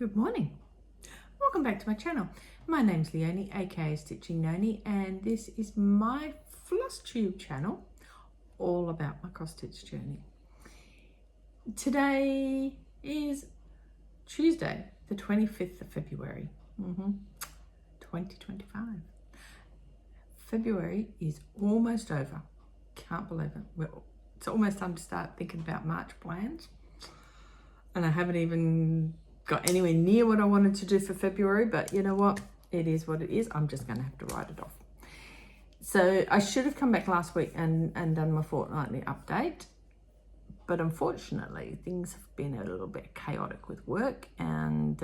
Good morning. Welcome back to my channel. My name's Leonie, aka Stitching Noni, and this is my Flosstube channel, all about my cross stitch journey. Today is Tuesday, the 25th of February, 2025. February is almost over. Can't believe it. It's almost time to start thinking about March plans, and I haven't even got anywhere near what I wanted to do for February, but you know what? It is what it is. I'm just going to have to write it off. So I should have come back last week and done my fortnightly update, but unfortunately things have been a little bit chaotic with work, and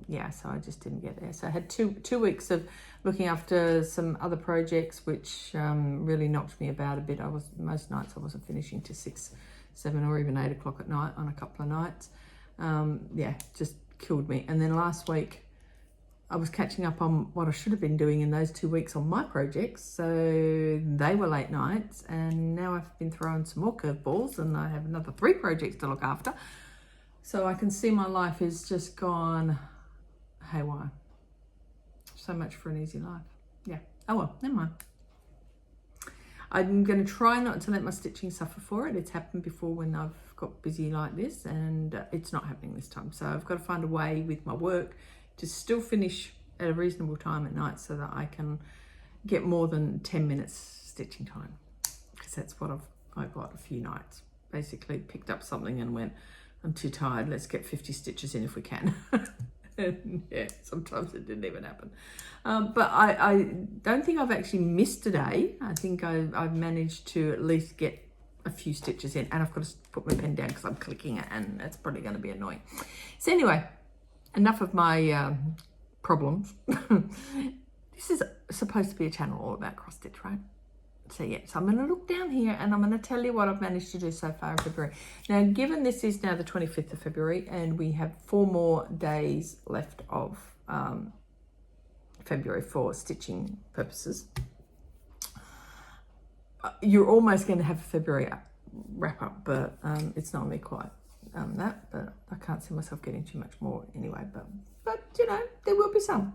yeah, so I just didn't get there. So I had two weeks of looking after some other projects, which really knocked me about a bit. Most nights I wasn't finishing till 6, 7 or even 8 o'clock at night on a couple of nights. Yeah, just killed me. And then last week I was catching up on what I should have been doing in those 2 weeks on my projects, so they were late nights, and now I've been throwing some more curveballs and I have another 3 projects to look after, so I can see my life has just gone haywire. So much for an easy life. Yeah, oh well, never mind. I'm going to try not to let my stitching suffer for it. It's happened before when I've got busy like this, and it's not happening this time. So I've got to find a way with my work to still finish at a reasonable time at night so that I can get more than 10 minutes stitching time, because that's what I got a few nights. Basically picked up something and went, I'm too tired, let's get 50 stitches in if we can. And yeah, sometimes it didn't even happen. But I don't think I've actually missed a day. I think I've managed to at least get a few stitches in, and I've got to put my pen down because I'm clicking it, and that's probably going to be annoying. So anyway, enough of my problems. This is supposed to be a channel all about cross stitch, right? So yeah, so I'm going to look down here and I'm going to tell you what I've managed to do so far in February. Now, given this is now the 25th of February and we have 4 more days left of February for stitching purposes, you're almost going to have a February wrap up, but it's not really quite that, but I can't see myself getting too much more anyway, but you know, there will be some.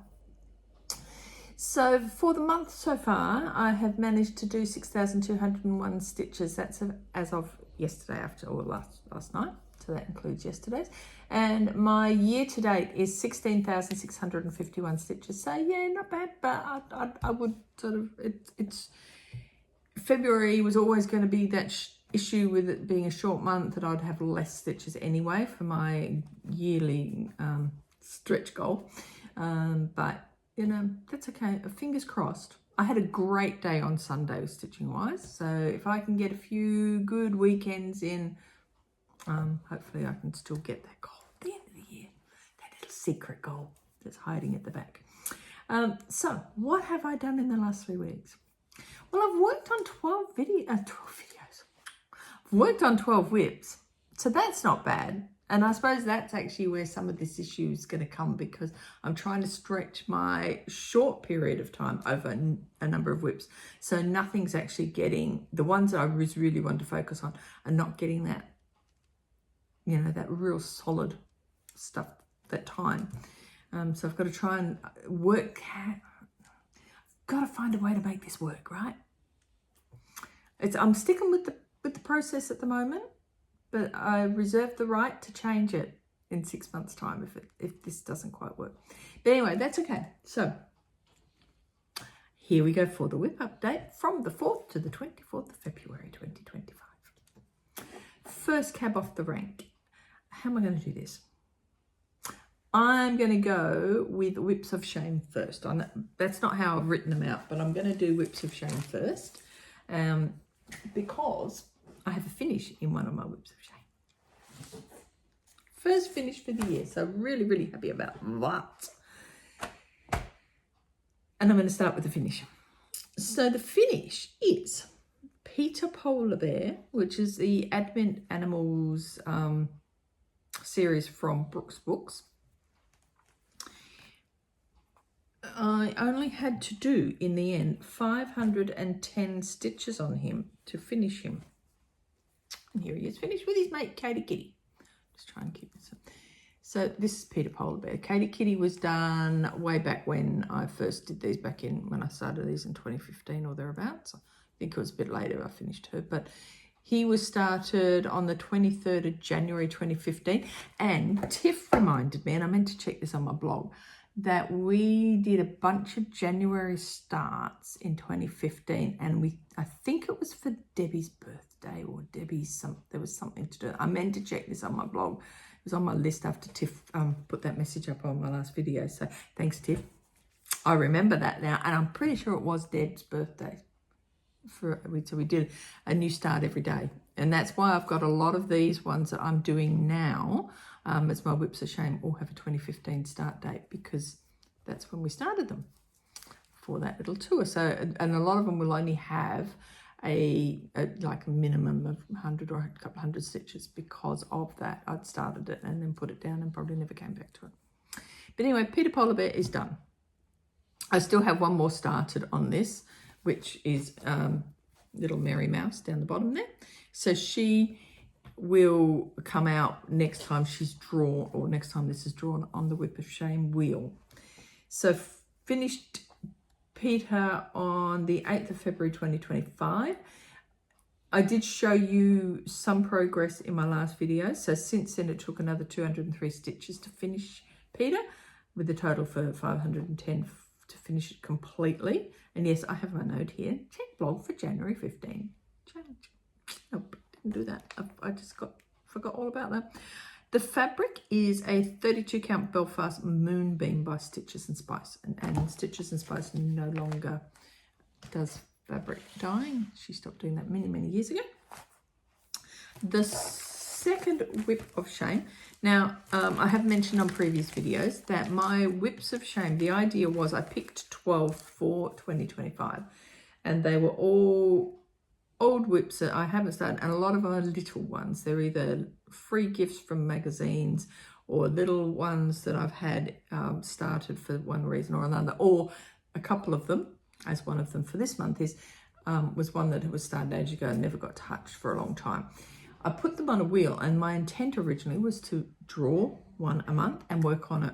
So for the month so far, I have managed to do 6,201 stitches. That's as of yesterday or last night. So that includes yesterday's. And my year to date is 16,651 stitches. So yeah, not bad, but I would sort of, it's February was always going to be that issue with it being a short month, that I'd have less stitches anyway for my yearly stretch goal. But you know, that's okay. Fingers crossed. I had a great day on Sunday stitching wise, so if I can get a few good weekends in, hopefully I can still get that goal at the end of the year, that little secret goal that's hiding at the back. So what have I done in the last 3 weeks? Well, I've worked on 12 videos. I've worked on 12 WIPs, so that's not bad. And I suppose that's actually where some of this issue is going to come, because I'm trying to stretch my short period of time over a number of WIPs. So nothing's actually getting, the ones that I really want to focus on are not getting that, you know, that real solid stuff, that time. So I've got to try and work, I've got to find a way to make this work, right? I'm sticking with the process at the moment, but I reserve the right to change it in 6 months' time if this doesn't quite work. But anyway, that's okay. So here we go for the WIP update from the 4th to the 24th of February 2025. First cab off the rank. How am I going to do this? I'm going to go with WIPs of shame first. That's not how I've written them out, but I'm going to do WIPs of shame first, because I have a finish in one of my WIPs of shame. First finish for the year, so really, really happy about that. And I'm going to start with the finish. So the finish is Peter Polar Bear, which is the Advent Animals series from Brooks Books. I only had to do, in the end, 510 stitches on him to finish him. And here he is, finished with his mate, Katie Kitty. Just try and keep this up. So this is Peter Polar Bear. Katie Kitty was done way back when I first did these, back in when I started these in 2015 or thereabouts. I think it was a bit later I finished her, but he was started on the 23rd of January 2015. And Tiff reminded me, and I meant to check this on my blog, that we did a bunch of January starts in 2015, and I think it was for Debbie's birthday or there was something to do. I meant to check this on my blog. It was on my list after Tiff put that message up on my last video. So thanks, Tiff. I remember that now, and I'm pretty sure it was Deb's birthday. So we did a new start every day, and that's why I've got a lot of these ones that I'm doing now. It's my WIPs of Shame all have a 2015 start date, because that's when we started them for that little tour. So, and a lot of them will only have like a minimum of 100 or a couple hundred stitches because of that. I'd started it and then put it down and probably never came back to it. But anyway, Peter Polar Bear is done. I still have one more started on this, which is little Mary Mouse down the bottom there. So she will come out next time she's drawn, or next time this is drawn, on the WIP of Shame wheel. So finished Peter on the 8th of February 2025. I did show you some progress in my last video. So since then it took another 203 stitches to finish Peter, with a total for 510 to finish it completely. And yes, I have my note here. Check blog for January 15. Change. Nope, didn't do that. I just forgot all about that. The fabric is a 32 count Belfast Moonbeam by Stitches and Spice. And Stitches and Spice no longer does fabric dyeing. She stopped doing that many, many years ago. The second WIP of Shame. Now, I have mentioned on previous videos that my WIPs of Shame, the idea was I picked 12 for 2025, and they were all old WIPs that I haven't started, and a lot of them are little ones. They're either free gifts from magazines or little ones that I've had started for one reason or another, or a couple of them, as one of them for this month is, was one that was started ages ago and never got touched for a long time. I put them on a wheel, and my intent originally was to draw one a month and work on it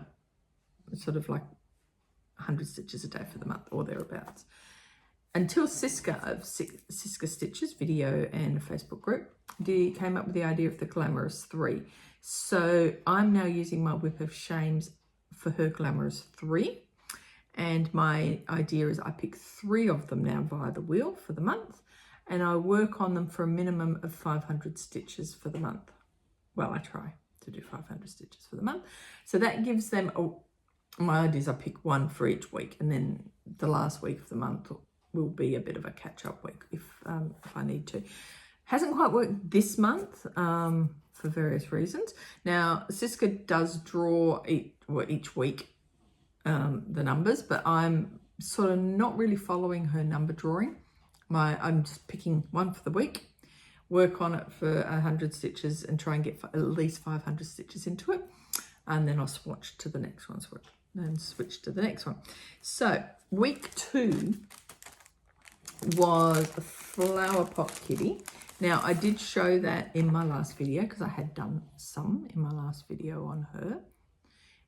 sort of like 100 stitches a day for the month or thereabouts. Until Siska of Siska Stitches video and a Facebook group came up with the idea of the Glamorous 3. So I'm now using my WIP of Shames for her Glamorous 3. And my idea is I pick 3 of them now via the wheel for the month, and I work on them for a minimum of 500 stitches for the month. Well, I try to do 500 stitches for the month. So that gives them, my idea is I pick 1 for each week, and then the last week of the month will be a bit of a catch-up week if I need to. Hasn't quite worked this month for various reasons. Now, Siska does draw each week the numbers, but I'm sort of not really following her number drawing. I'm just picking 1 for the week, work on it for 100 stitches and try and get at least 500 stitches into it, and then I'll switch to the next one. So week 2 was a flower pot kitty. Now, I did show that in my last video because I had done some in my last video on her,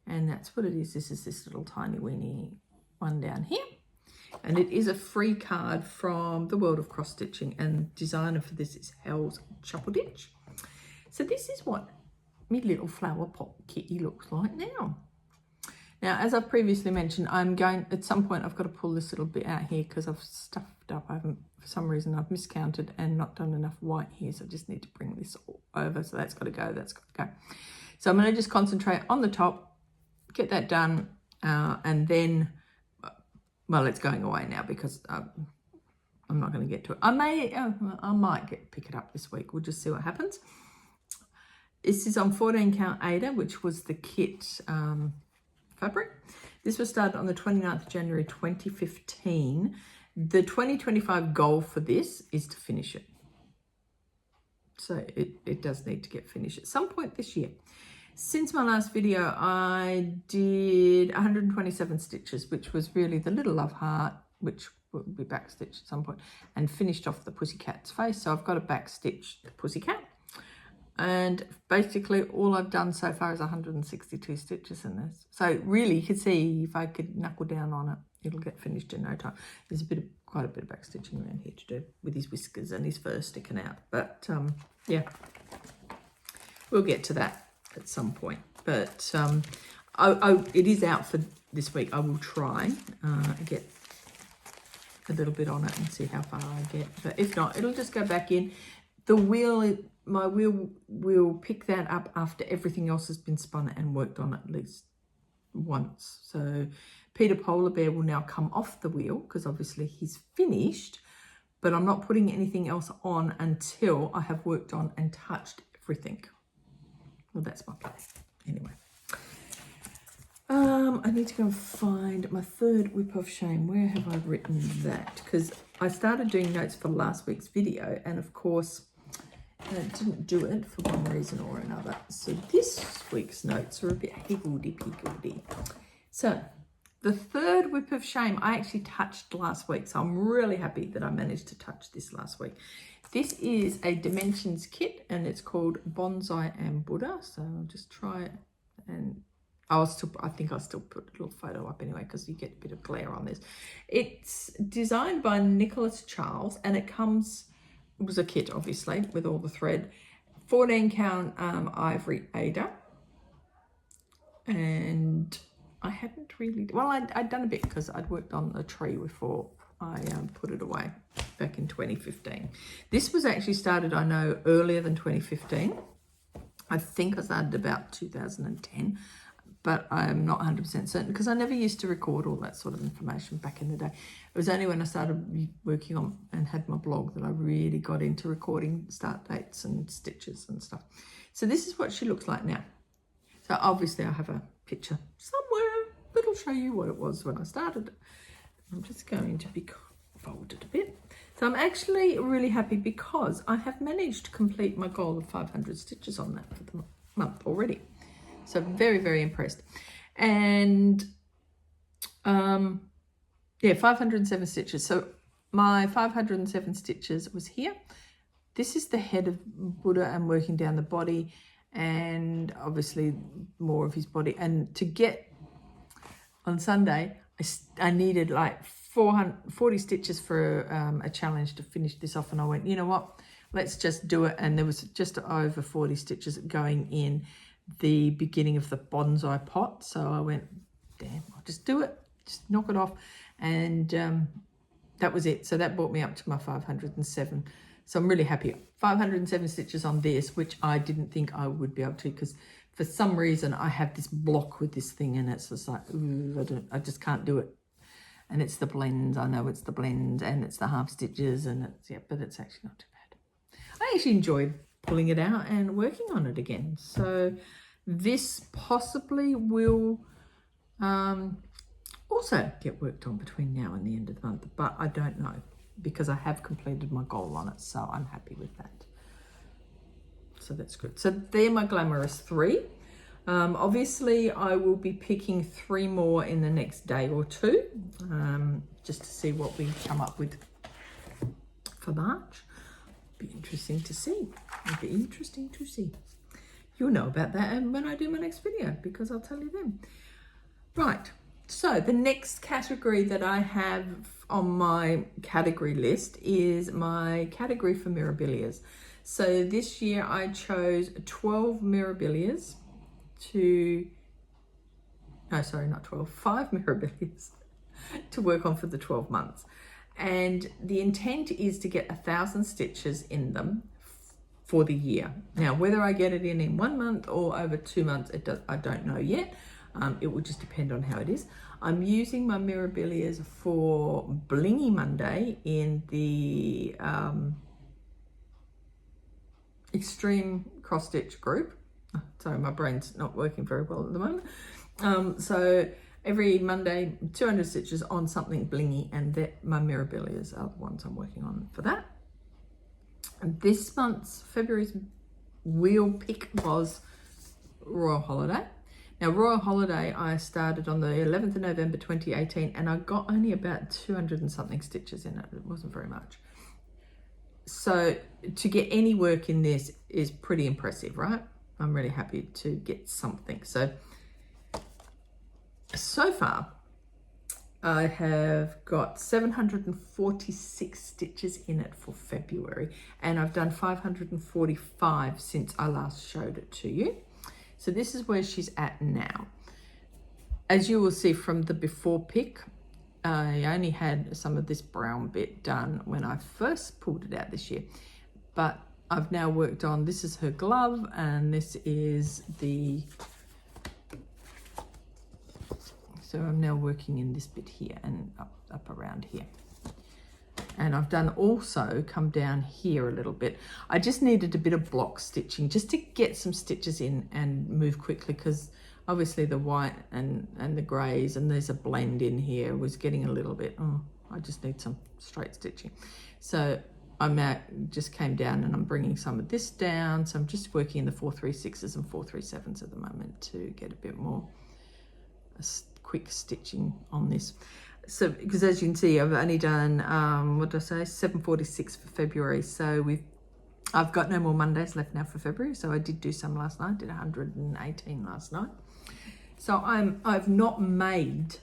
and that's what it is. This is this little tiny weeny one down here. And it is a free card from the World of Cross Stitching, and designer for this is Hell's Chuppleditch. So this is what my little flower pot kitty looks like now. Now, as I've previously mentioned, I'm going, at some point I've got to pull this little bit out here because I've stuffed up. For some reason I've miscounted and not done enough white here, so I just need to bring this all over. So that's got to go, that's got to go. So I'm going to just concentrate on the top, get that done, and then, well, it's going away now because I'm not going to get to it. I might pick it up this week. We'll just see what happens. This is on 14 count Ada, which was the kit fabric. This was started on the 29th of January 2015. The 2025 goal for this is to finish it. So it does need to get finished at some point this year. Since my last video, I did 127 stitches, which was really the little love heart, which will be backstitched at some point, and finished off the pussycat's face. So I've got to backstitch the pussycat. And basically all I've done so far is 162 stitches in this. So really you can see if I could knuckle down on it, it'll get finished in no time. There's quite a bit of back stitching around here to do with his whiskers and his fur sticking out. But yeah, we'll get to that at some point. But it is out for this week. I will try get a little bit on it and see how far I get. But if not, it'll just go back in. The wheel, my wheel will pick that up after everything else has been spun and worked on at least once. So Peter Polar Bear will now come off the wheel because obviously he's finished, but I'm not putting anything else on until I have worked on and touched everything. Well, that's my plan. Anyway. I need to go and find my third whip of shame. Where have I written that? Because I started doing notes for last week's video, and of course, I didn't do it for one reason or another. So this week's notes are a bit higgledy-piggledy. So the third whip of shame I actually touched last week. So I'm really happy that I managed to touch this last week. This is a Dimensions kit, and it's called Bonsai and Buddha. So I'll just try it, and I think I'll still put a little photo up anyway because you get a bit of glare on this. It's designed by Nicholas Charles, and it was a kit obviously with all the thread, 14 count ivory Ada, and I hadn't really, well, I'd done a bit because I'd worked on the tree before I put it away back in 2015. This was actually started, I know, earlier than 2015. I think I started about 2010. But I'm not 100% certain because I never used to record all that sort of information back in the day. It was only when I started working on and had my blog that I really got into recording start dates and stitches and stuff. So this is what she looks like now. So obviously I have a picture somewhere that'll show you what it was when I started. I'm just going to be folded a bit. So I'm actually really happy because I have managed to complete my goal of 500 stitches on that for the month already. So very, very impressed. And yeah, 507 stitches. So my 507 stitches was here. This is the head of Buddha and working down the body, and obviously more of his body. And to get on Sunday, I needed like 40 stitches for a challenge to finish this off. And I went, you know what, let's just do it. And there was just over 40 stitches going in the beginning of the bonsai pot. So I went, damn, I'll just do it, just knock it off. And that was it. So that brought me up to my 507. So I'm really happy. 507 stitches on this, which I didn't think I would be able to, because for some reason I have this block with this thing, and it's just like, ooh, I just can't do it. And it's the blends. I know it's the blends and it's the half stitches, and it's, yeah, but it's actually not too bad. I actually enjoyed pulling it out and working on it again. So this possibly will also get worked on between now and the end of the month, but I don't know, because I have completed my goal on it, so I'm happy with that. So that's good. So they're my glamorous 3. Obviously I will be picking 3 more in the next day or 2, just to see what we come up with for March. Be interesting to see. It'll be interesting to see. You'll know about that and when I do my next video, because I'll tell you then. Right, so the next category that I have on my category list is my category for Mirabilias. So this year I chose 12 Mirabilias to, no, sorry, not 12, 5 Mirabilias to work on for the 12 months. And the intent is to get 1,000 stitches in them for the year. Now, whether I get it in 1 month or over 2 months, I don't know yet. It will just depend on how it is. I'm using my Mirabilias for Blingy Monday in the Extreme Cross Stitch group. Sorry, my brain's not working very well at the moment. So every Monday, 200 stitches on something blingy, and my Mirabilias are the ones I'm working on for that. And this month's, February's wheel pick was Royal Holiday. Now, Royal Holiday, I started on the 11th of November 2018, and I got only about 200 and something stitches in it. It wasn't very much. So to get any work in this is pretty impressive, right? I'm really happy to get something. So far, I have got 746 stitches in it for February, and I've done 545 since I last showed it to you. So this is where she's at now. As you will see from the before pic, I only had some of this brown bit done when I first pulled it out this year, but I've now worked on, this is her glove, and this is the, so I'm now working in this bit here and up around here. And I've done also come down here a little bit. I just needed a bit of block stitching just to get some stitches in and move quickly, because obviously the white and the greys, and there's a blend in here, was getting a little bit, oh, I just need some straight stitching. So I'm just came down and I'm bringing some of this down. So I'm just working in the 436s and 437s at the moment to get a bit more quick stitching on this. So because as you can see, I've only done what did I say, 746 for February. So I've got no more Mondays left now for February. So I did do some last night, did 118 last night. So I've not made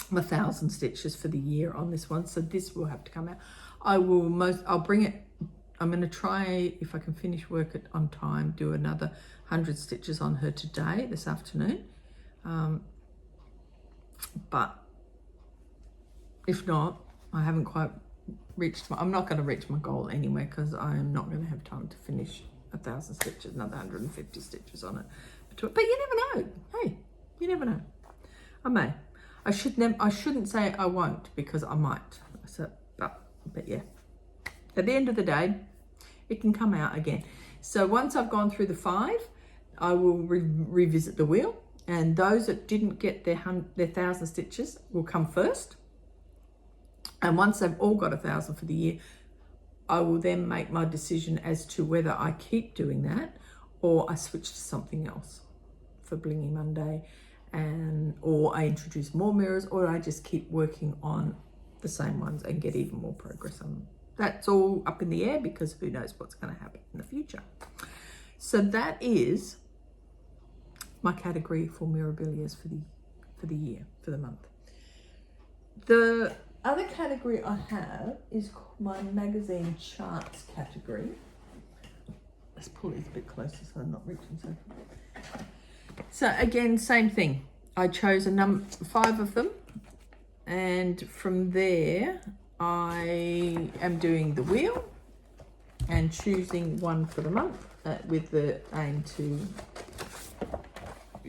1,000 stitches for the year on this one, so this will have to come out. I'll bring it, I'm going to try, if I can finish work on time, do another 100 stitches on her today, this afternoon. But if not, I haven't quite reached I'm not going to reach my goal anyway, because I am not going to have time to finish 1,000 stitches, another 150 stitches on it. But you never know. Hey, you never know. I may. I shouldn't say I won't, because I might. So, but yeah. At the end of the day, it can come out again. So once I've gone through the 5, I will revisit the wheel, and those that didn't get their 1,000 stitches will come first. And once they've all got 1,000 for the year, I will then make my decision as to whether I keep doing that or I switch to something else for Blingy Monday, or I introduce more mirrors, or I just keep working on the same ones and get even more progress on them. That's all up in the air, because who knows what's going to happen in the future. So that is my category for Mirabilias for the year, for the month. The other category I have is my magazine charts category. Let's pull these a bit closer so I'm not reaching so far. So again, same thing. I chose 5 of them, and from there I am doing the wheel and choosing one for the month with the aim to,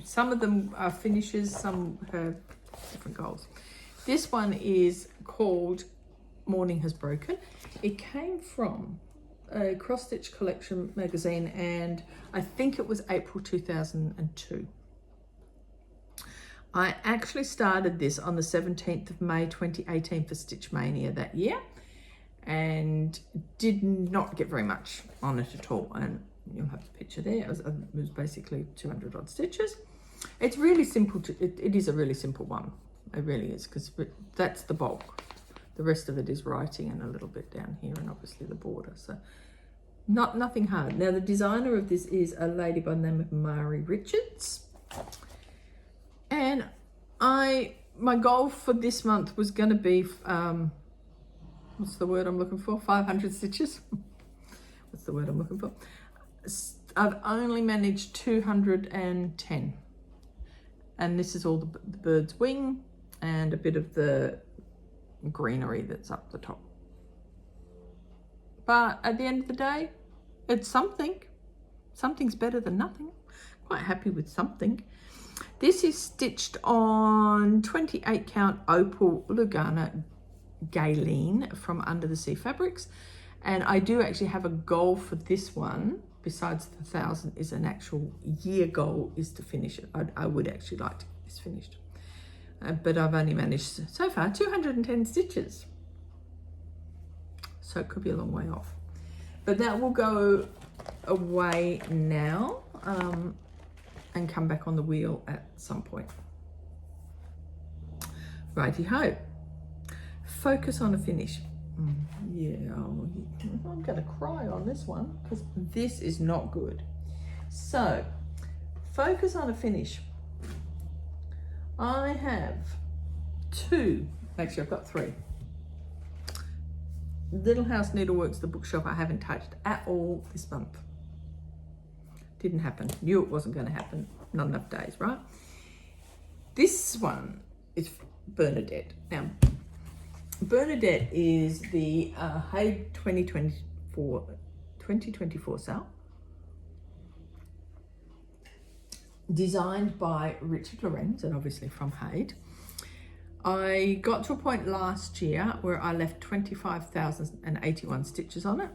some of them are finishes, some have different goals. This one is called Morning Has Broken. It came from a cross stitch collection magazine, and I think it was April 2002. I actually started this on the 17th of May 2018 for Stitch Mania that year, and did not get very much on it at all. And you'll have the picture there. It was basically 200 odd stitches. It's really simple. It is a really simple one. It really is, because that's the bulk. The rest of it is writing and a little bit down here, and obviously the border. So nothing hard. Now the designer of this is a lady by the name of Mari Richards. And my goal for this month was going to be, what's the word I'm looking for? 500 stitches. What's the word I'm looking for? I've only managed 210. And this is all the bird's wing and a bit of the greenery that's up the top. But at the end of the day, it's something. Something's better than nothing. Quite happy with something. This is stitched on 28 count opal Lugana Galeen from Under the Sea Fabrics. And I do actually have a goal for this one, besides the 1,000 is an actual year goal, is to finish it. I would actually like to get this finished. But I've only managed so far 210 stitches. So it could be a long way off. But that will go away now. And come back on the wheel at some point. Righty-ho. Focus on a finish. Yeah, I'm gonna cry on this one because this is not good. So, focus on a finish. I have 2, actually I've got 3. Little House Needleworks, the bookshop, I haven't touched at all this month. Didn't happen. Knew it wasn't going to happen. Not enough days, right? This one is Bernadette. Now, Bernadette is the Haid 2024 sale. Designed by Richard Lorenz and obviously from Haid. I got to a point last year where I left 25,081 stitches on it.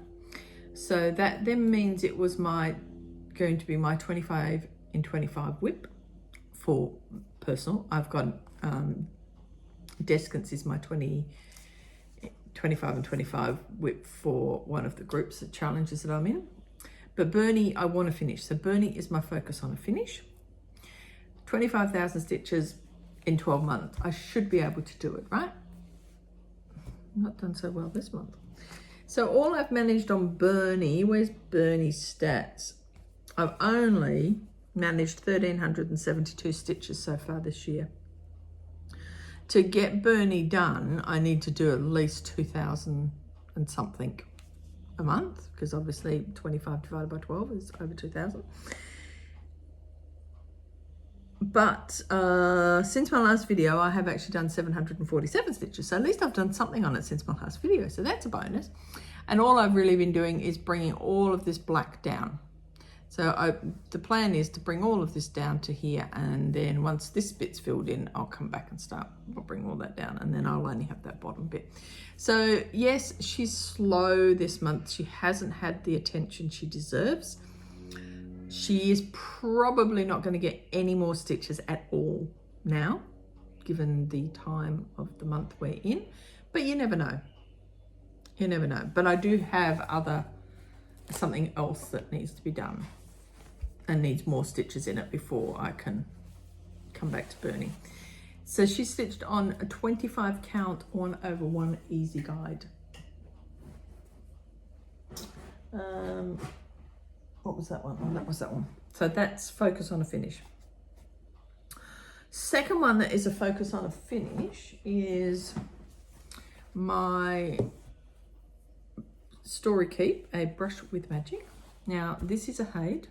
So that then means it was going to be my 25 in 25 WIP for personal. I've got Descants is my 25 and 25 WIP for one of the groups, the challenges that I'm in. But Bernie, I want to finish. So Bernie is my focus on a finish. 25,000 stitches in 12 months. I should be able to do it, right? Not done so well this month. So all I've managed on Bernie, where's Bernie's stats? I've only managed 1,372 stitches so far this year. To get Bernie done, I need to do at least 2,000 and something a month, because obviously 25 divided by 12 is over 2,000. But since my last video, I have actually done 747 stitches. So at least I've done something on it since my last video. So that's a bonus. And all I've really been doing is bringing all of this black down. So the plan is to bring all of this down to here. And then once this bit's filled in, I'll come back and I'll bring all that down. And then I'll only have that bottom bit. So yes, she's slow this month. She hasn't had the attention she deserves. She is probably not going to get any more stitches at all now, given the time of the month we're in, but you never know. You never know. But I do have something else that needs to be done and needs more stitches in it before I can come back to Bernie. So she stitched on a 25 count 1/1 easy guide. What was that one? Oh, that was that one. So that's focus on a finish. Second one that is a focus on a finish is my Story Keep, a brush with magic. Now this is a Haid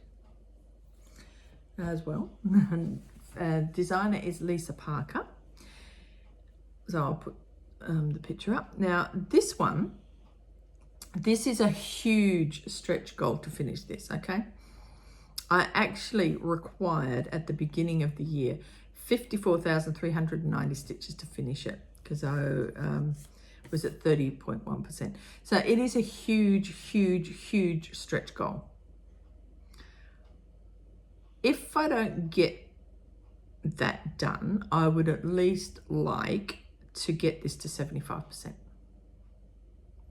as well. Designer is Lisa Parker. So I'll put the picture up. Now this one, this is a huge stretch goal to finish this, okay? I actually required at the beginning of the year 54,390 stitches to finish it because I was at 30.1%. So it is a huge, huge, huge stretch goal. If I don't get that done, I would at least like to get this to 75%.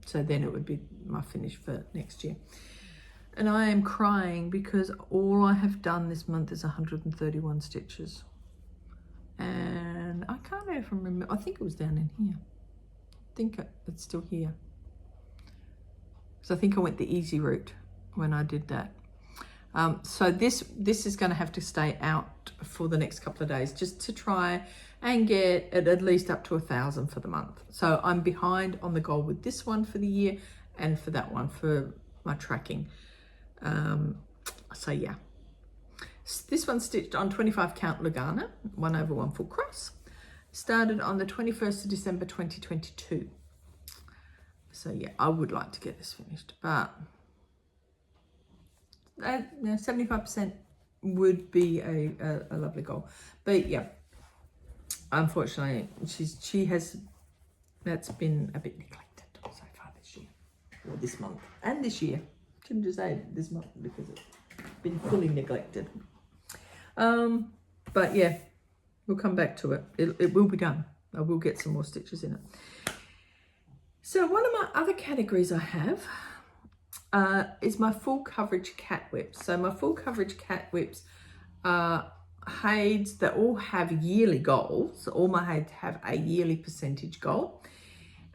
So then it would be my finish for next year. And I am crying because all I have done this month is 131 stitches. And I can't even remember, I think it was down in here. I think it's still here. So I think I went the easy route when I did that. So this is going to have to stay out for the next couple of days just to try and get it at least up to 1,000 for the month. So I'm behind on the goal with this one for the year and for that one for my tracking. So yeah, this one stitched on 25 count Lugana, 1/1 full cross. Started on the 21st of December 2022. So yeah, I would like to get this finished, but 75% would be a lovely goal. But yeah, unfortunately, that's been a bit neglected so far this year, or this month, and this year. Shouldn't just say this month because it's been fully neglected. But yeah, we'll come back to it. It will be done. I will get some more stitches in it. So one of my other categories I have is my full coverage cat whips. So my full coverage cat whips are Haids that all have yearly goals. All my Haids have a yearly percentage goal.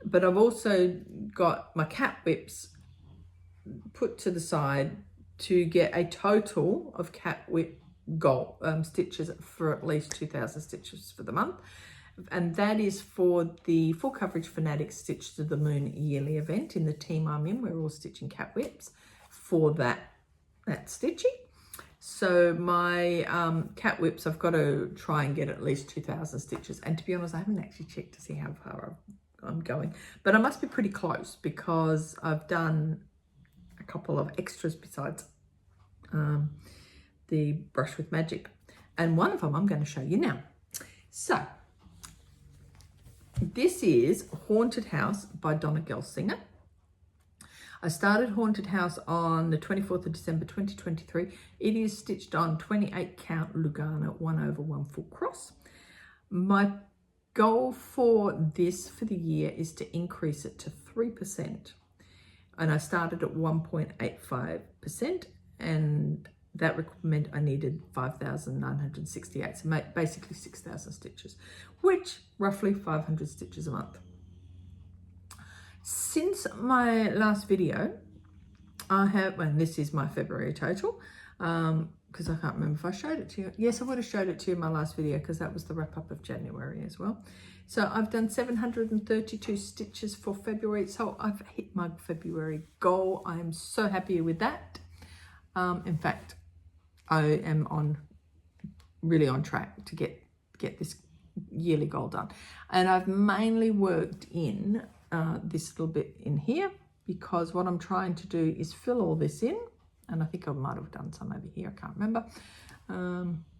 But I've also got my cat whips put to the side to get a total of cat whip goal stitches for at least 2,000 stitches for the month. And that is for the Full Coverage Fanatics Stitch to the Moon yearly event in the team I'm in. We're all stitching cat whips for that stitching. So my cat whips, I've got to try and get at least 2,000 stitches. And to be honest, I haven't actually checked to see how far I'm going. But I must be pretty close because I've done a couple of extras besides the Brush with Magic. And one of them I'm going to show you now. So this is Haunted House by Donna Gelsinger. I started Haunted House on the 24th of December 2023. It is stitched on 28 count Lugana 1/1 full cross. My goal for this for the year is to increase it to 3%. And I started at 1.85%, and that meant I needed 5,968, so basically 6,000 stitches, which roughly 500 stitches a month. Since my last video, I have, and this is my February total, because I can't remember if I showed it to you. Yes, I would have showed it to you in my last video because that was the wrap up of January as well. So I've done 732 stitches for February. So I've hit my February goal. I am so happy with that. In fact, I am really on track to get this yearly goal done. And I've mainly worked in this little bit in here because what I'm trying to do is fill all this in. And I think I might have done some over here. I can't remember.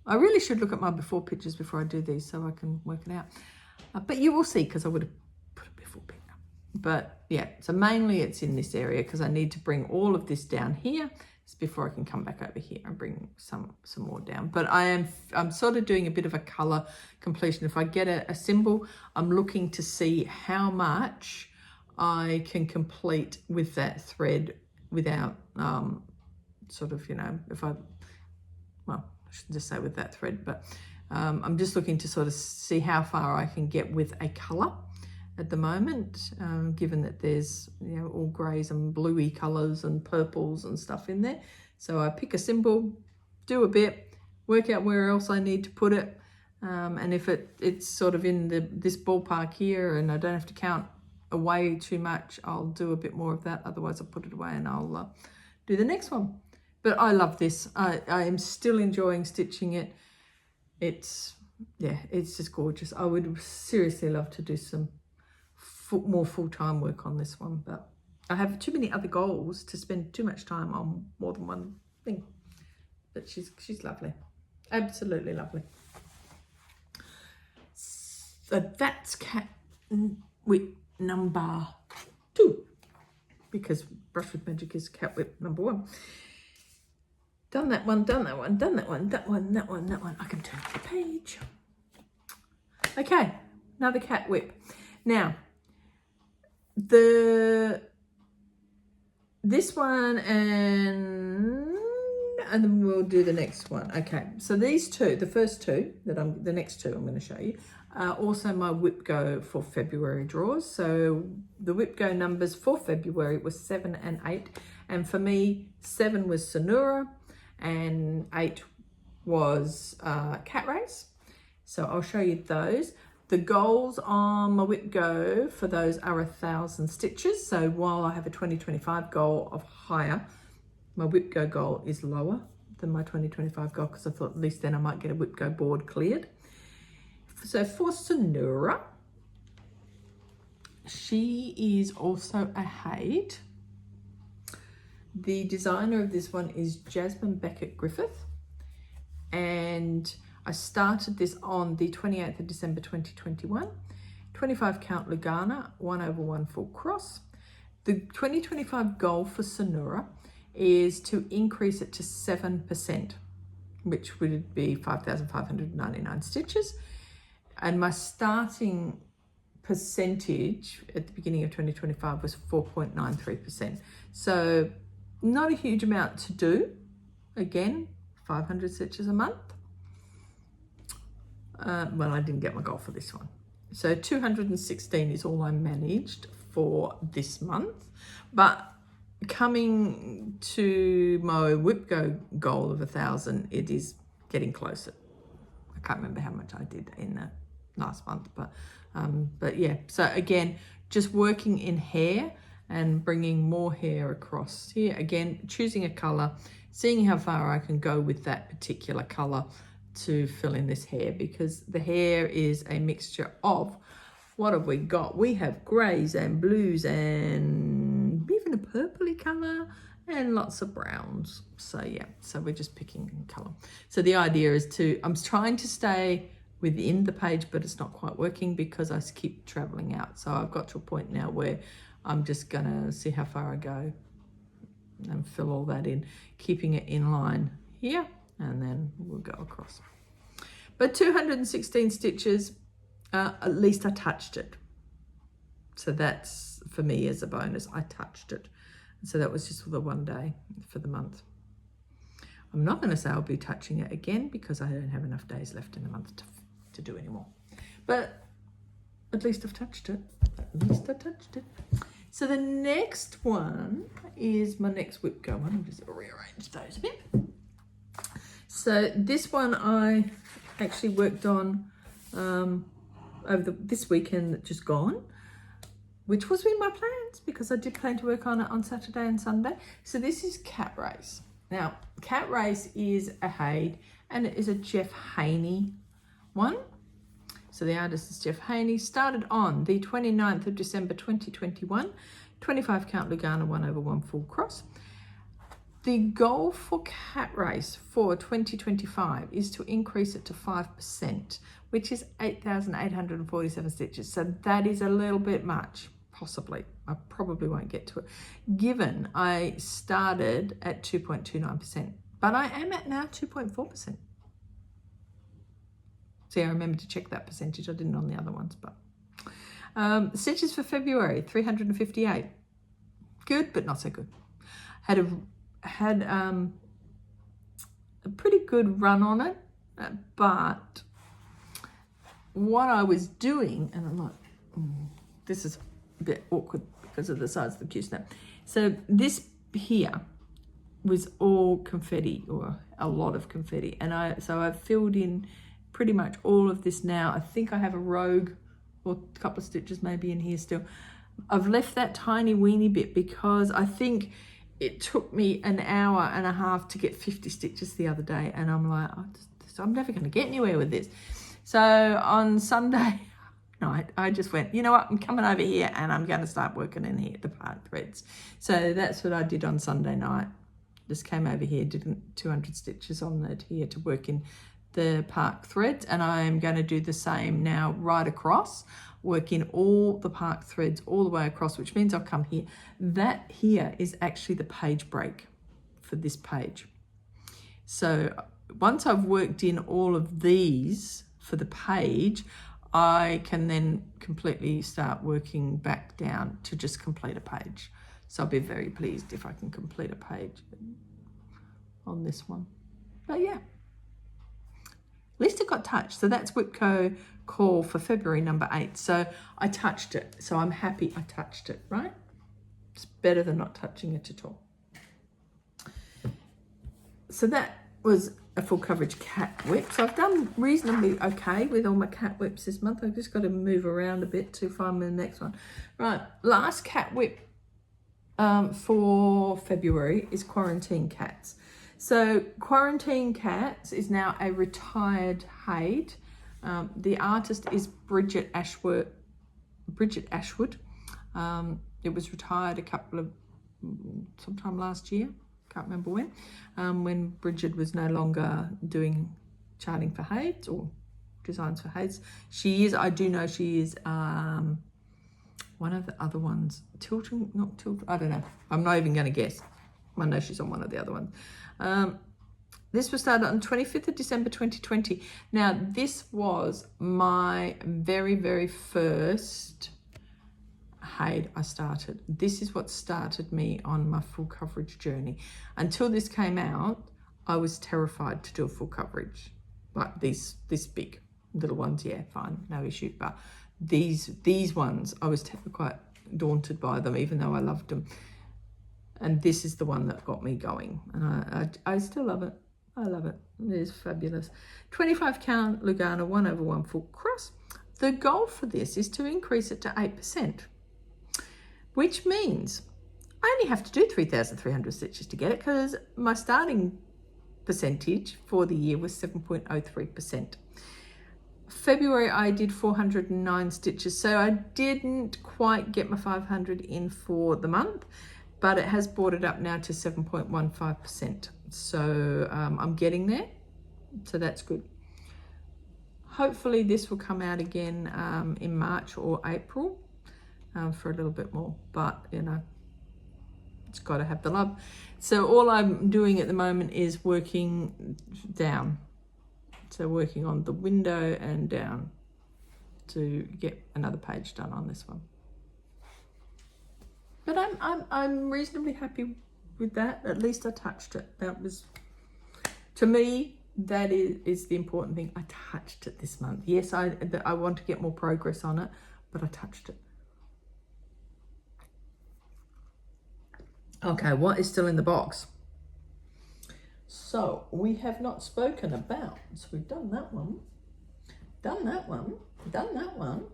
I really should look at my before pictures before I do these so I can work it out. But you will see because I would have put a before picture. But yeah, so mainly it's in this area because I need to bring all of this down here before I can come back over here and bring some more down. But I'm sort of doing a bit of a color completion. If I get a symbol, I'm looking to see how much I can complete with that thread without sort of, you know, I shouldn't just say with that thread, but I'm just looking to sort of see how far I can get with a color at the moment, given that there's, you know, all greys and bluey colors and purples and stuff in there. So I pick a symbol, do a bit, work out where else I need to put it, and if it's sort of in this ballpark here and I don't have to count away too much, I'll do a bit more of that. Otherwise I'll put it away and I'll do the next one. But I love this. I am still enjoying stitching it. It's just gorgeous. I would seriously love to do some more full-time work on this one, but I have too many other goals to spend too much time on more than one thing. But she's lovely, absolutely lovely. So that's cat whip number 2, because Brush with Magic is cat whip number 1. Done that one, done that one, done that one, that one, that one, that one. I can turn the page. Okay, another cat whip. Now, this one and then we'll do the next one. Okay, so these two, the first two the next two I'm going to show you, are also my WIP Go for February draws. So the WIP Go numbers for February was 7 and 8, and for me 7 was Sonura and 8 was Cat Race. So I'll show you those. The goals on my WIP Go for those are 1,000 stitches. So while I have a 2025 goal of higher, my WIP Go goal is lower than my 2025 goal because I thought at least then I might get a WIP Go board cleared. So for Sonura, she is also a Haid. The designer of this one is Jasmine Beckett Griffith, and I started this on the 28th of December 2021. 25 count Lugana 1/1 full cross. The 2025 goal for Sonura is to increase it to 7%, which would be 5,599 stitches. And my starting percentage at the beginning of 2025 was 4.93%. So not a huge amount to do. Again, 500 stitches a month. Well, I didn't get my goal for this one. So 216 is all I managed for this month, but coming to my WIP goal of 1,000, it is getting closer. I can't remember how much I did in the last month, but yeah. So again, just working in hair and bringing more hair across here. Again, choosing a color, seeing how far I can go with that particular color to fill in this hair, because the hair is a mixture of, what have we got? We have grays and blues and even a purpley color and lots of browns. So yeah, so we're just picking color. So the idea is I'm trying to stay within the page, but it's not quite working because I keep traveling out. So I've got to a point now where I'm just gonna see how far I go and fill all that in, keeping it in line here, and then we'll go across. But 216 stitches, at least I touched it. So that's, for me, as a bonus, I touched it. So that was just for the one day for the month. I'm not going to say I'll be touching it again because I don't have enough days left in the month to do anymore. But at least I've touched it. At least I touched it. So the next one is my next WIP go one. I'll just rearrange those a bit. So this one I actually worked on over this weekend that just gone, which was in my plans because I did plan to work on it on Saturday and Sunday. So this is Cat Race. Now, Cat Race is a Haid and it is a Jeff Haney one. So the artist is Jeff Haney. Started on the 29th of December 2021, 25 count Lugana 1/1 full cross. The goal for Cat Race for 2025 is to increase it to 5%, which is 8,847 stitches. So that is a little bit much, possibly. I probably won't get to it, given I started at 2.29%, but I am at now 2.4%. See, I remember to check that percentage. I didn't on the other ones, but stitches for February, 358. Good, but not so good. Had a pretty good run on it, but what I was doing, and I'm like, this is a bit awkward because of the size of the Q snap. So this here was all confetti, or a lot of confetti, and I've filled in pretty much all of this now. I think I have a rogue or a couple of stitches maybe in here still. I've left that tiny weeny bit because I think it took me an hour and a half to get 50 stitches the other day, and I'm like, I'm never going to get anywhere with this. So on Sunday night, I just went, you know what, I'm coming over here and I'm going to start working in here, the part threads. So that's what I did on Sunday night. Just came over here, did 200 stitches on it here to work in the park threads, and I'm going to do the same now right across, work in all the park threads all the way across, which means I'll come here. That here is actually the page break for this page. So once I've worked in all of these for the page, I can then completely start working back down to just complete a page. So I'll be very pleased if I can complete a page on this one. But yeah, at least it got touched. So that's WIPCO call for February number 8. So I touched it. So I'm happy I touched it, right? It's better than not touching it at all. So that was a full coverage cat WIP. So I've done reasonably okay with all my cat WIPs this month. I've just got to move around a bit to find the next one. Right, last cat WIP for February is Quarantine Cats. So Quarantine Cats is now a retired Haid. The artist is Bridget Ashwood. It was retired sometime last year. Can't remember when Bridget was no longer doing charting for Haids or designs for Haids. I do know she is one of the other ones. Not Tilton, I don't know. I'm not even going to guess. I know she's on one of the other ones. This was started on 25th of December 2020. Now, this was my very, very first Haid I started. This is what started me on my full coverage journey. Until this came out, I was terrified to do a full coverage. Like this big little ones, yeah, fine, no issue. But These ones, I was quite daunted by them, even though I loved them. And this is the one that got me going. And I still love it. I love it. It is fabulous. 25 count Lugana 1/1 full cross. The goal for this is to increase it to 8%, which means I only have to do 3,300 stitches to get it, because my starting percentage for the year was 7.03%. February I did 409 stitches, so I didn't quite get my 500 in for the month, but it has brought it up now to 7.15%. So I'm getting there, so that's good. Hopefully this will come out again in March or April for a little bit more, but you know, it's got to have the love. So all I'm doing at the moment is working down. So working on the window and down to get another page done on this one. But I'm reasonably happy with that. At least I touched it. That was, to me, that is the important thing. I touched it this month. Yes, I want to get more progress on it, but I touched it. Okay, what is still in the box? So we have not spoken about, so we've done that one, done that one, done that one.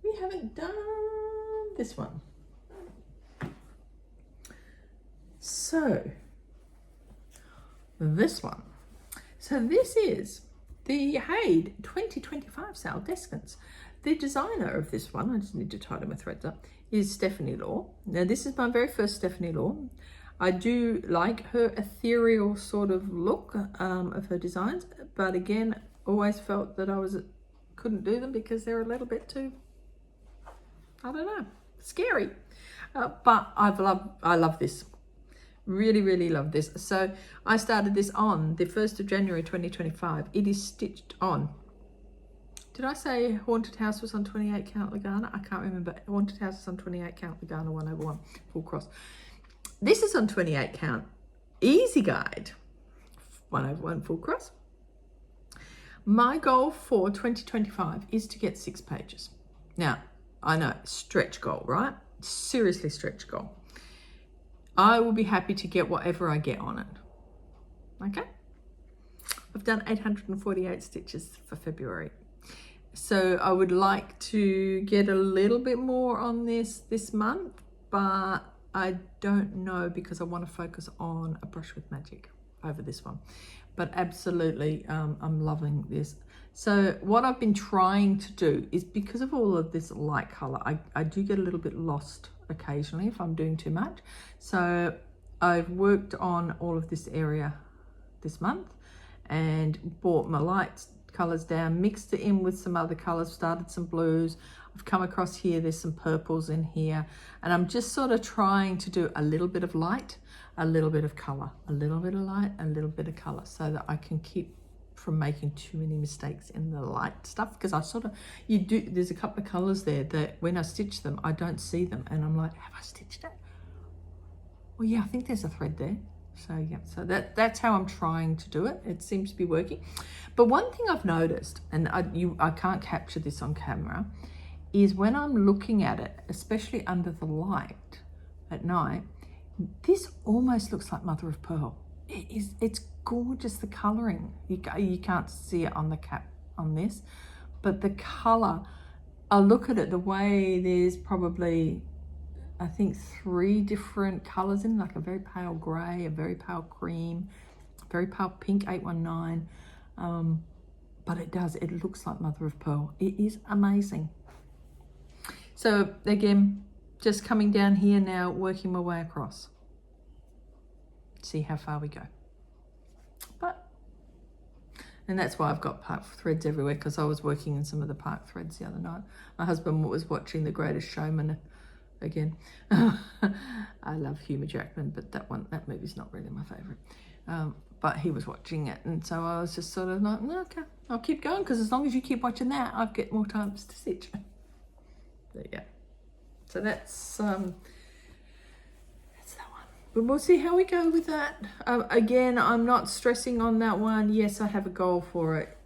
We haven't done this one. So this one. So this is the Haid 2025 sale Descants. The designer of this one, I just need to tidy my threads up, is Stephanie Law. Now this is my very first Stephanie Law. I do like her ethereal sort of look of her designs, but again, always felt that I couldn't do them because they're a little bit too, I don't know, scary. But I love this. Really, really love this. So I started this on the 1st of January 2025. It is stitched on. Did I say Haunted House was on 28 count Lugana? I can't remember. Haunted House is on 28 count Lugana 1/1 full cross. This is on 28 count Easy Guide 1/1 full cross. My goal for 2025 is to get 6 pages. Now, I know, stretch goal, right? Seriously stretch goal. I will be happy to get whatever I get on it. Okay? I've done 848 stitches for February. So I would like to get a little bit more on this month, but I don't know, because I want to focus on a brush with magic over this one. But absolutely, I'm loving this. So what I've been trying to do is, because of all of this light color, I do get a little bit lost occasionally if I'm doing too much. So I've worked on all of this area this month and brought my light colors down, mixed it in with some other colors, started some blues. I've come across here, there's some purples in here, and I'm just sort of trying to do a little bit of light, a little bit of color, a little bit of light, a little bit of color, so that I can keep from making too many mistakes in the light stuff, because I sort of, there's a couple of colors there that when I stitch them, I don't see them, and I'm like, have I stitched it? Well, yeah, I think there's a thread there. So yeah, so that's how I'm trying to do it. It seems to be working. But one thing I've noticed, and I can't capture this on camera, is when I'm looking at it, especially under the light at night, this almost looks like mother of pearl. It's gorgeous, the coloring. You can't see it on the cap on this, but the color, I look at it, the way there's probably, I think, 3 different colors in, like a very pale gray, a very pale cream, very pale pink 819. But it looks like mother of pearl. It is amazing. So again, just coming down here now, working my way across. See how far we go. And that's why I've got park threads everywhere, because I was working in some of the park threads the other night. My husband was watching The Greatest Showman again. I love Hugh Jackman, but that movie's not really my favorite. But he was watching it, and so I was just sort of like, no, okay, I'll keep going, because as long as you keep watching that, I'll get more times to stitch. There you go. So that's that one. But we'll see how we go with that. Again, I'm not stressing on that one. Yes, I have a goal for it.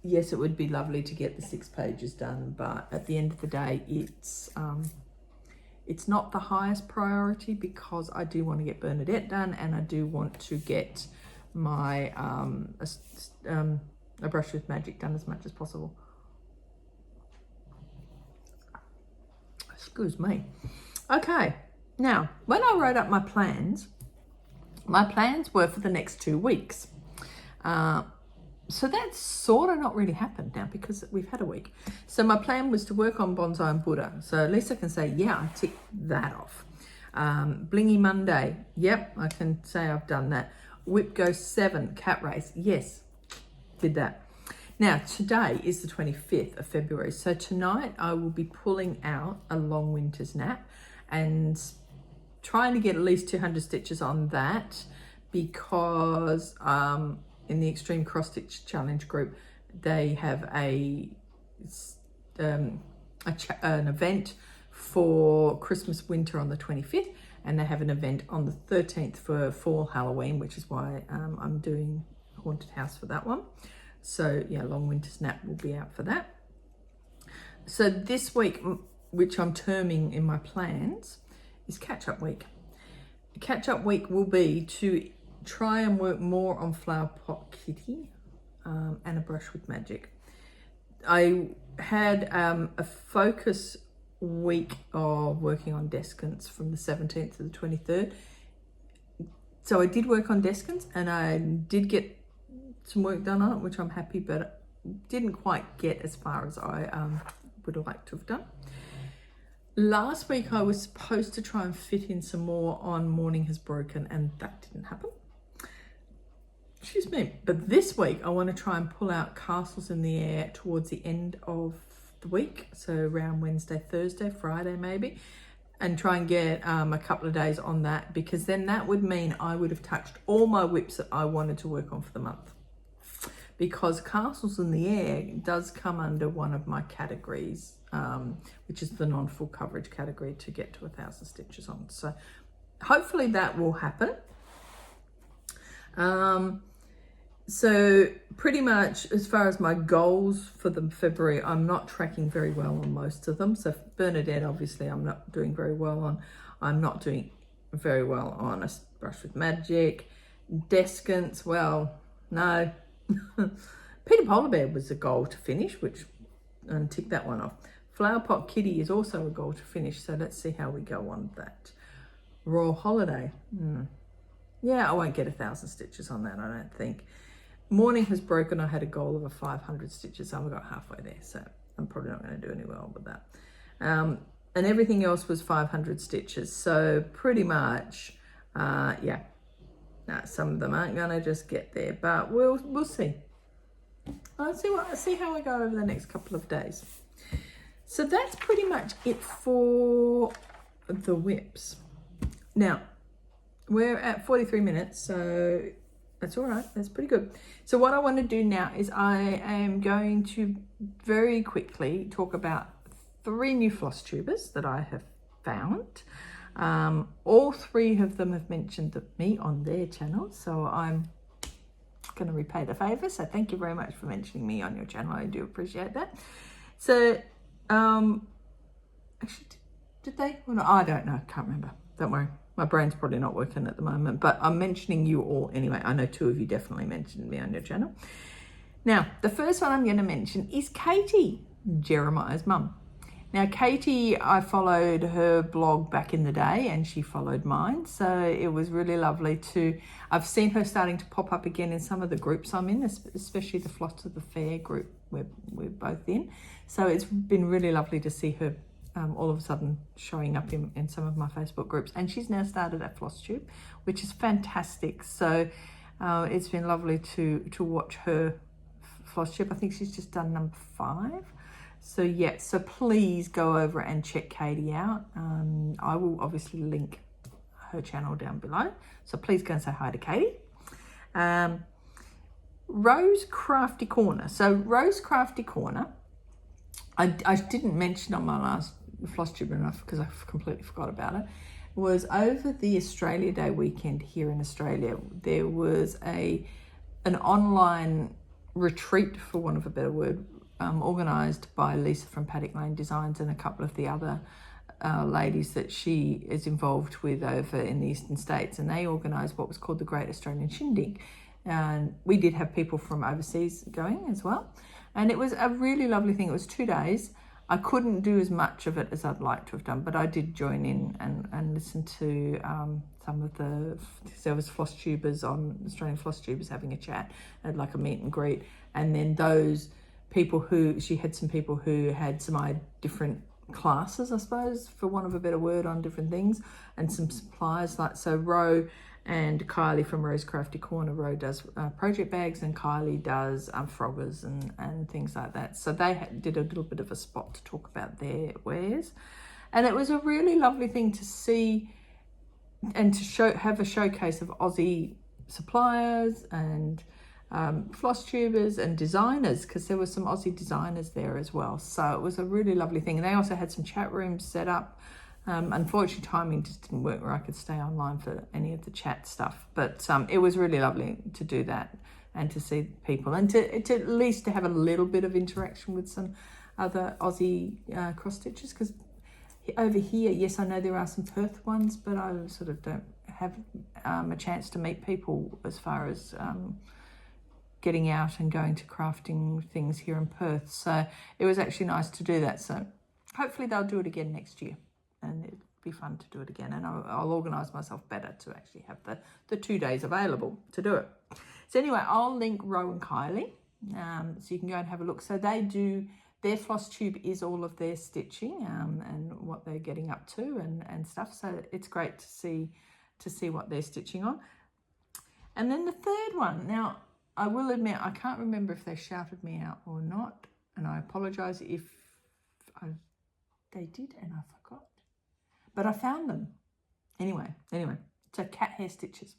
yes, it would be lovely to get the 6 pages done, but at the end of the day, it's not the highest priority because I do want to get Bernadette done, and I do want to get my A Brush with Magic done as much as possible. Excuse me. Okay, now when I wrote up my plans were for the next 2 weeks. So that's sort of not really happened now because we've had a week. So my plan was to work on Bonsai and Buddha. So at least I can say, yeah, I ticked that off. Blingy Monday, yep, I can say I've done that. WIP Go 7, Cat Race, yes, did that. Now, today is the 25th of February. So tonight I will be pulling out a long winter's nap and trying to get at least 200 stitches on that because in the Extreme Cross Stitch Challenge group, they have an event for Christmas winter on the 25th, and they have an event on the 13th for fall Halloween, which is why I'm doing Haunted House for that one. So yeah, long winter's nap will be out for that. So this week, which I'm terming in my plans, is catch-up week. Catch-up week will be to try and work more on Flower Pot Kitty and A Brush with Magic. I had a focus week of working on Descants from the 17th to the 23rd. So I did work on Descants and I did get some work done on it, which I'm happy, but didn't quite get as far as I would have liked to have done. Last week I was supposed to try and fit in some more on Morning Has Broken, and that didn't happen. Excuse me. But this week I want to try and pull out Castles in the Air towards the end of the week, so around Wednesday, Thursday, Friday maybe, and try and get a couple of days on that, because then that would mean I would have touched all my WIPs that I wanted to work on for the month. Because Castles in the Air does come under one of my categories, which is the non-full coverage category, to get to 1,000 stitches on. So hopefully that will happen. So pretty much as far as my goals for the February, I'm not tracking very well on most of them. So Bernadette, obviously, I'm not doing very well on. I'm not doing very well on A Brush with Magic. Descants, well, no. Peter Polar Bear was a goal to finish, which and tick that one off. Flower Pot Kitty is also a goal to finish, so let's see how we go on that. Royal Holiday, yeah, I won't get 1,000 stitches on that, I don't think. Morning Has Broken, I had a goal of 500 stitches, so I got halfway there, so I'm probably not going to do any well with that. And everything else was 500 stitches, so pretty much, yeah. Now, some of them aren't going to just get there, but we'll see. Let's see how I go over the next couple of days. So that's pretty much it for the WIPs. Now, we're at 43 minutes, so that's all right. That's pretty good. So what I want to do now is I am going to very quickly talk about 3 new Flosstubers that I have found. All 3 of them have mentioned me on their channel, so I'm going to repay the favour. So thank you very much for mentioning me on your channel. I do appreciate that. So, actually, did they? Well, no, I don't know. Can't remember. Don't worry. My brain's probably not working at the moment, but I'm mentioning you all anyway. I know 2 of you definitely mentioned me on your channel. Now, the first one I'm going to mention is Katie, Jeremiah's mum. Now, Katie, I followed her blog back in the day and she followed mine. So it was really lovely I've seen her starting to pop up again in some of the groups I'm in, especially the Flosstube Fair group we're both in. So it's been really lovely to see her all of a sudden showing up in some of my Facebook groups. And she's now started at Flosstube, which is fantastic. So it's been lovely to watch her Flosstube. I think she's just done number 5. So yeah, so please go over and check Katie out. I will obviously link her channel down below. So please go and say hi to Katie. Rose Crafty Corner. So Rose Crafty Corner, I didn't mention on my last Flosstuber enough because I completely forgot about it, was over the Australia Day weekend here in Australia. There was an online retreat, for want of a better word, organised by Lisa from Paddock Lane Designs and a couple of the other ladies that she is involved with over in the eastern states, and they organised what was called the Great Australian Shindig, and we did have people from overseas going as well, and it was a really lovely thing. It was 2 days. I couldn't do as much of it as I'd like to have done, but I did join in and listen to some of there was Flosstubers on Australian Flosstubers having a chat, and like a meet and greet, and then those people she had some people who had some different classes, I suppose, for want of a better word, on different things, and some suppliers, like, so Ro and Kylie from Ro's Crafty Corner. Ro does project bags and Kylie does froggers and things like that. So they did a little bit of a spot to talk about their wares, and it was a really lovely thing to see and to have a showcase of Aussie suppliers and Flosstubers and designers, because there were some Aussie designers there as well. So it was a really lovely thing. And they also had some chat rooms set up. Unfortunately, timing just didn't work where I could stay online for any of the chat stuff. But it was really lovely to do that and to see people, and to at least to have a little bit of interaction with some other Aussie cross stitchers. Because over here, yes, I know there are some Perth ones, but I sort of don't have a chance to meet people as far as getting out and going to crafting things here in Perth. So it was actually nice to do that. So hopefully they'll do it again next year, and it'd be fun to do it again. And I'll organise myself better to actually have the 2 days available to do it. So anyway, I'll link Ro and Kylie, so you can go and have a look. So they do, their Flosstube is all of their stitching and what they're getting up to and stuff. So it's great to see what they're stitching on. And then the third one, now I will admit I can't remember if they shouted me out or not, and I apologise if they did and I forgot, but I found them anyway. So cat hair stitches.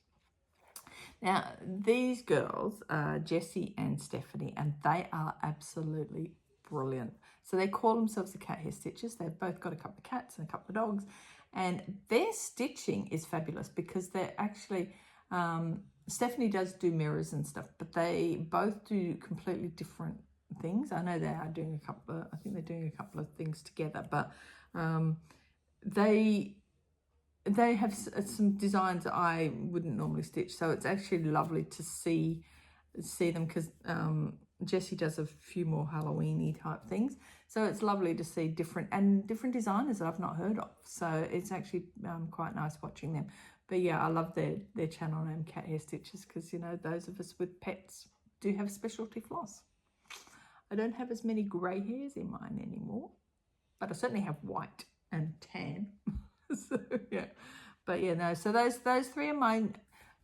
Now these girls are Jessie and Stephanie, and they are absolutely brilliant. So they call themselves the cat hair stitches. They've both got a couple of cats and a couple of dogs, and their stitching is fabulous because they're actually Stephanie does do mirrors and stuff, but they both do completely different things. I know they are doing I think they're doing a couple of things together, but they have some designs that I wouldn't normally stitch. So it's actually lovely to see them, because Jessie does a few more Halloween-y type things. So it's lovely to see different designers that I've not heard of. So it's actually quite nice watching them. But yeah, I love their channel name, Cat Hair Stitches, because, you know, those of us with pets do have specialty floss. I don't have as many grey hairs in mine anymore, but I certainly have white and tan. So yeah, but yeah, no. So those three are my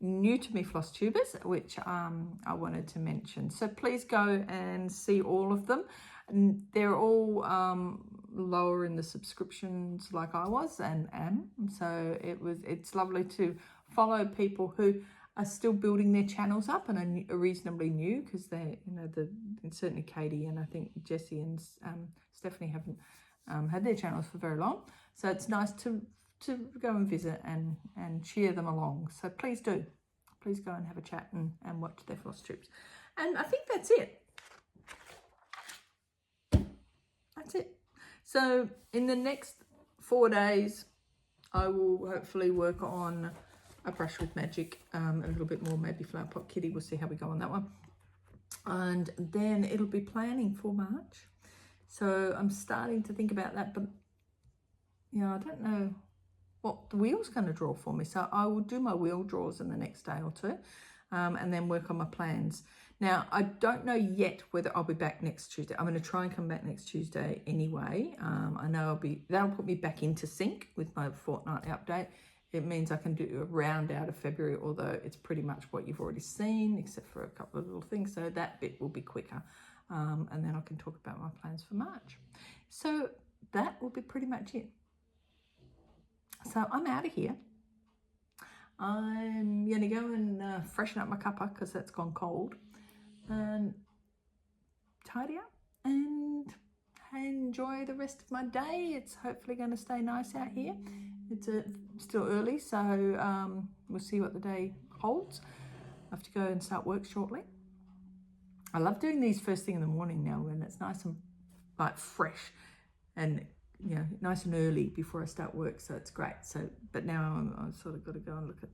new to me Flosstubers, which I wanted to mention. So please go and see all of them. And they're all lower in the subscriptions like I was and am. So it's lovely to follow people who are still building their channels up and are reasonably new, because they're, you know, certainly Katie and I think Jessie and Stephanie haven't had their channels for very long. So it's nice to go and visit and cheer them along. So please do. Please go and have a chat and watch their Flosstubes. And I think that's it. That's it. So in the next 4 days, I will hopefully work on a brush with magic, a little bit more, maybe Flower Pot Kitty. We'll see how we go on that one. And then it'll be planning for March. So I'm starting to think about that, but yeah, I don't know what the wheel's going to draw for me. So I will do my wheel draws in the next day or two, and then work on my plans. Now, I don't know yet whether I'll be back next Tuesday. I'm going to try and come back next Tuesday anyway. I know that'll put me back into sync with my fortnightly update. It means I can do a round out of February, although it's pretty much what you've already seen, except for a couple of little things. So that bit will be quicker. And then I can talk about my plans for March. So that will be pretty much it. So I'm out of here. I'm going to go and freshen up my cuppa because that's gone cold. And tidy up and enjoy the rest of my day. It's hopefully going to stay nice out here. It's still early, so we'll see what the day holds. I have to go and start work shortly. I love doing these first thing in the morning now when it's nice and like fresh and, you know, nice and early before I start work. So it's great. So, but now I've sort of got to go and look at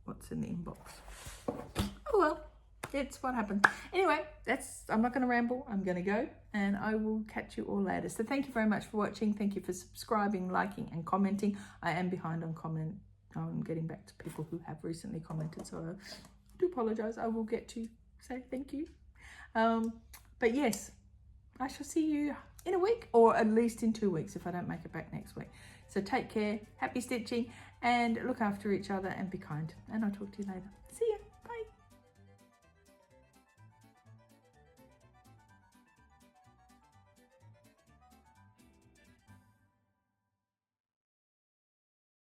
what's in the inbox. Oh well, it's what happened. Anyway, I'm not going to ramble. I'm going to go, and I will catch you all later. So thank you very much for watching. Thank you for subscribing, liking and commenting. I am behind on getting back to people who have recently commented, so I do apologize. I will get to say thank you. But yes, I shall see you in a week, or at least in 2 weeks if I don't make it back next week. So take care, happy stitching, and look after each other and be kind. And I'll talk to you later. See you.